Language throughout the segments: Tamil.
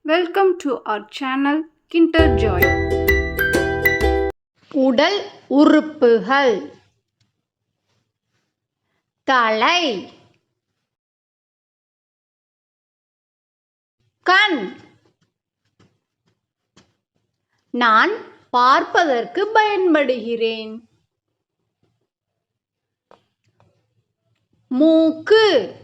Welcome to our channel Kinder Joy. உடல் உறுப்புகள் தலை, கண். நான் பார்ப்பதற்கு பயன்படுகிறேன். மூக்கு,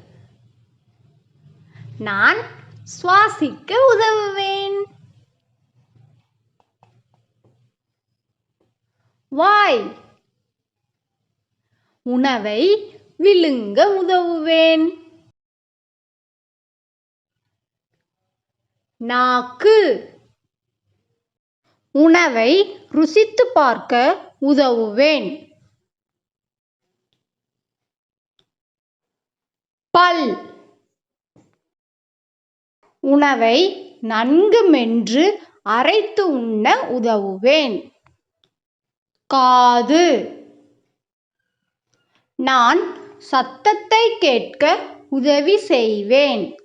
நான் சுவாசிக்க உதவுவேன். வாய், உணவை விழுங்க உதவுவேன். நாக்கு, உணவை ருசித்து பார்க்க உதவுவேன். பல், உணவை நன்கு மென்று அரைத்து உண்ண உதவுவேன். காது, நான் சத்தத்தை கேட்க உதவி செய்வேன்.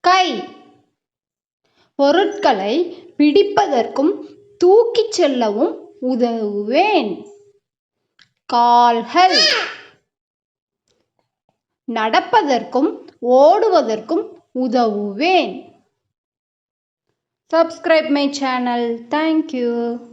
கை, பொருட்களை பிடிப்பதற்கும் தூக்கிச் செல்லவும் உதவுவேன். கால்கள், நடப்பதற்கும் ஓடுவதற்கும் உதவுவேன். Subscribe my channel. Thank you.